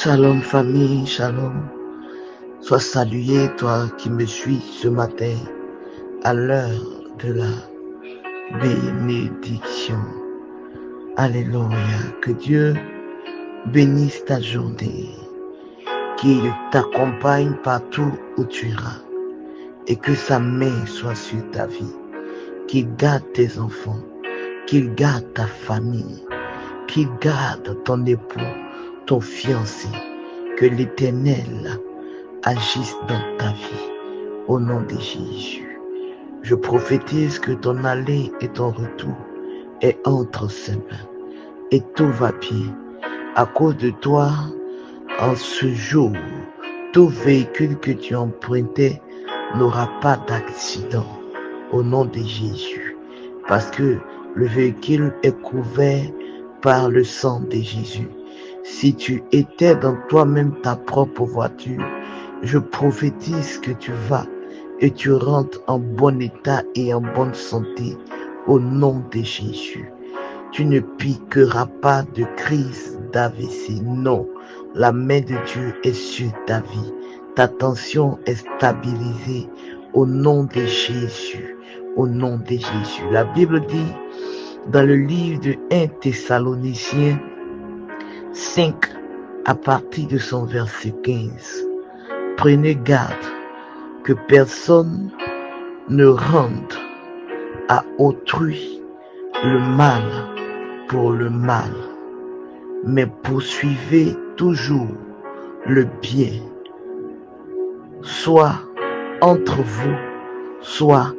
Shalom famille, shalom. Sois salué toi qui me suis ce matin à l'heure de la bénédiction. Alléluia. Que Dieu bénisse ta journée, qu'il t'accompagne partout où tu iras et que sa main soit sur ta vie, qu'il garde tes enfants, qu'il garde ta famille, qu'il garde ton époux, ton fiancé, que l'Éternel agisse dans ta vie, au nom de Jésus. Je prophétise que ton aller et ton retour est entre ses mains, et tout va bien. À cause de toi, en ce jour, tout véhicule que tu empruntais n'aura pas d'accident, au nom de Jésus, parce que le véhicule est couvert par le sang de Jésus. Si tu étais dans toi-même ta propre voiture, je prophétise que tu vas et tu rentres en bon état et en bonne santé au nom de Jésus. Tu ne piqueras pas de crise d'AVC. Non, la main de Dieu est sur ta vie. Ta tension est stabilisée au nom de Jésus. Au nom de Jésus. La Bible dit dans le livre de 1 Thessaloniciens 5 à partir de son verset 15. Prenez garde que personne ne rende à autrui le mal pour le mal, mais poursuivez toujours le bien, soit entre vous, soit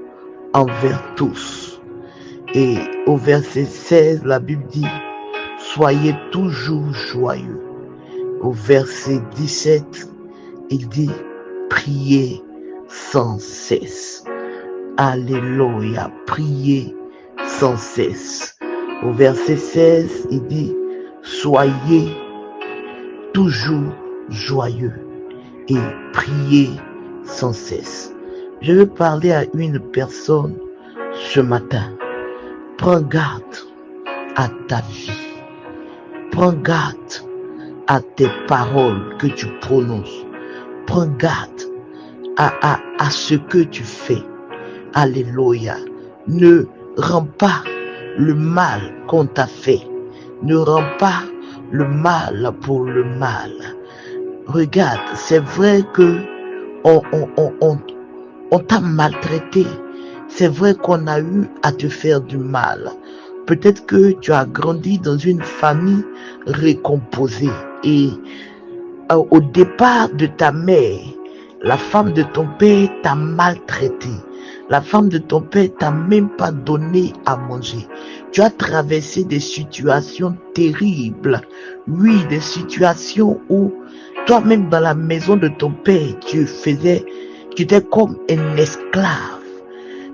envers tous. Et au verset 16, la Bible dit, soyez toujours joyeux. Au verset 17, il dit, priez sans cesse. Alléluia, priez sans cesse. Au verset 16, il dit, soyez toujours joyeux et priez sans cesse. Je veux parler à une personne ce matin. Prends garde à ta vie. Prends garde à tes paroles que tu prononces. Prends garde à ce que tu fais. Alléluia. Ne rends pas le mal qu'on t'a fait. Ne rends pas le mal pour le mal. Regarde, c'est vrai que on t'a maltraité. C'est vrai qu'on a eu à te faire du mal. Peut-être que tu as grandi dans une famille récomposée et au départ de ta mère, la femme de ton père t'a maltraité. La femme de ton père t'a même pas donné à manger. Tu as traversé des situations terribles. Oui, des situations où toi-même dans la maison de ton père, tu étais comme un esclave.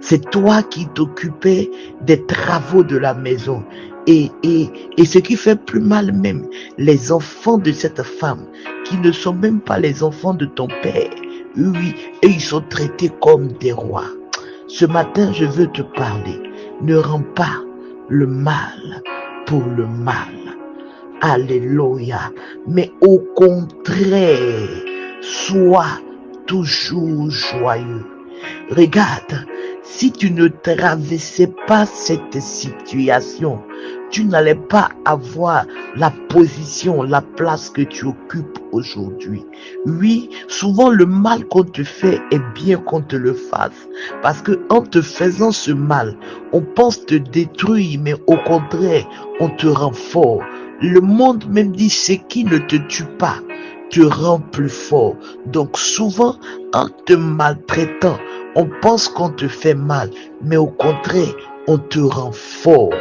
C'est toi qui t'occupais des travaux de la maison. Et ce qui fait plus mal même, les enfants de cette femme, qui ne sont même pas les enfants de ton père, oui, et ils sont traités comme des rois. Ce matin, je veux te parler. Ne rends pas le mal pour le mal. Alléluia. Mais au contraire, sois toujours joyeux. Regarde, si tu ne traversais pas cette situation, tu n'allais pas avoir la position, la place que tu occupes aujourd'hui. Oui, souvent le mal qu'on te fait est bien qu'on te le fasse. Parce que en te faisant ce mal, on pense te détruire, mais au contraire, on te rend fort. Le monde même dit ce qui ne te tue pas te rend plus fort. Donc souvent, en te maltraitant, on pense qu'on te fait mal, mais au contraire, on te rend fort.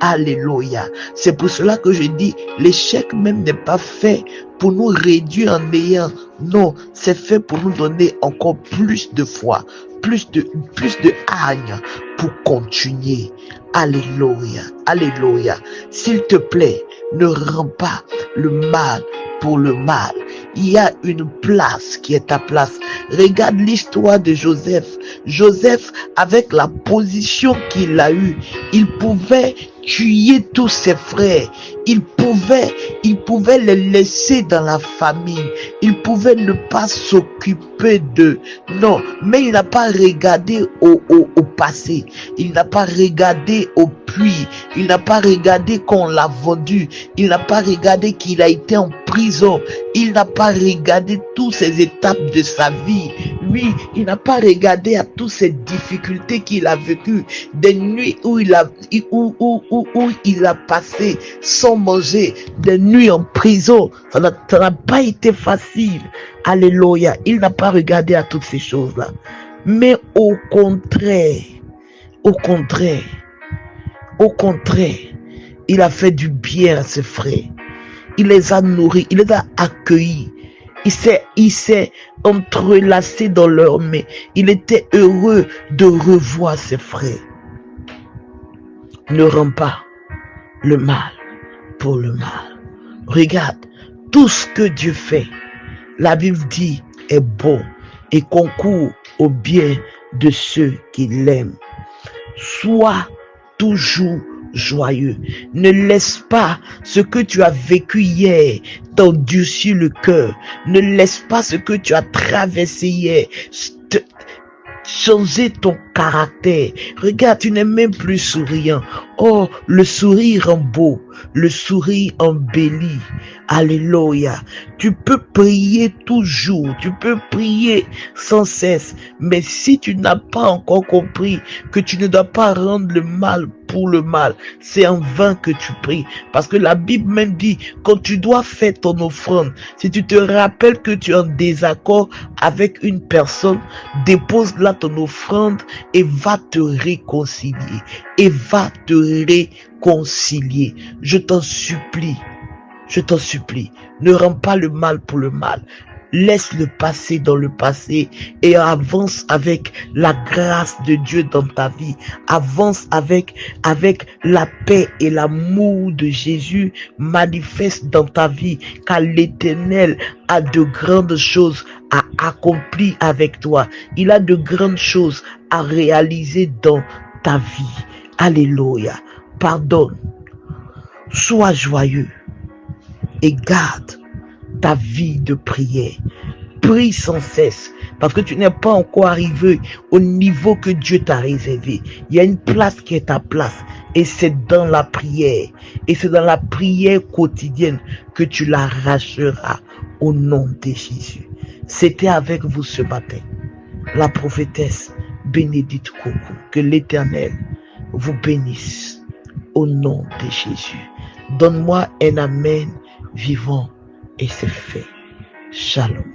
Alléluia. C'est pour cela que je dis, l'échec même n'est pas fait pour nous réduire en néant. Non, c'est fait pour nous donner encore plus de foi, plus de hargne pour continuer. Alléluia. Alléluia. S'il te plaît, ne rends pas le mal pour le mal. Il y a une place qui est ta place. Regarde l'histoire de Joseph. Joseph, avec la position qu'il a eue, il pouvait tuer tous ses frères. Il pouvait les laisser dans la famine. Il pouvait ne pas s'occuper d'eux. Non, mais il n'a pas regardé au passé. Il n'a pas regardé au puits. Il n'a pas regardé qu'on l'a vendu. Il n'a pas regardé qu'il a été en prison. Il n'a pas regardé toutes ces étapes de sa vie. Lui, il n'a pas regardé à toutes ces difficultés qu'il a vécues. Des nuits où il a passé sans manger, des nuits en prison. Ça n'a pas été facile. Alléluia. Il n'a pas regardé à toutes ces choses-là. Mais au contraire, il a fait du bien à ses frères. Il les a nourris, il les a accueillis. Il s'est entrelacé dans leurs mains. Il était heureux de revoir ses frères. Ne rends pas le mal pour le mal. Regarde, tout ce que Dieu fait, la Bible dit, est bon et concourt au bien de ceux qui l'aiment. Sois toujours joyeux. Ne laisse pas ce que tu as vécu hier t'endurcir le cœur. Ne laisse pas ce que tu as traversé hier changer ton caractère. Regarde, tu n'es même plus souriant. Oh, le sourire rend beau. Le sourire embellit. Alléluia. Tu peux prier toujours. Tu peux prier sans cesse. Mais si tu n'as pas encore compris que tu ne dois pas rendre le mal pour le mal, c'est en vain que tu pries. Parce que la Bible même dit, quand tu dois faire ton offrande, si tu te rappelles que tu es en désaccord avec une personne, dépose là ton offrande et va te réconcilier. Je t'en supplie, ne rends pas le mal pour le mal. Laisse le passé dans le passé et avance avec la grâce de Dieu dans ta vie. Avance avec la paix et l'amour de Jésus manifeste dans ta vie, car l'Éternel a de grandes choses à accomplir avec toi. Il a de grandes choses à réaliser dans ta vie. Alléluia. Pardonne. Sois joyeux et garde ta vie de prière. Prie sans cesse parce que tu n'es pas encore arrivé au niveau que Dieu t'a réservé. Il y a une place qui est ta place et c'est dans la prière. Et c'est dans la prière quotidienne que tu l'arracheras au nom de Jésus. C'était avec vous ce matin la prophétesse Bénédicte Koukou. Que l'Éternel vous bénisse au nom de Jésus. Donne-moi un amen vivant et c'est fait. Shalom.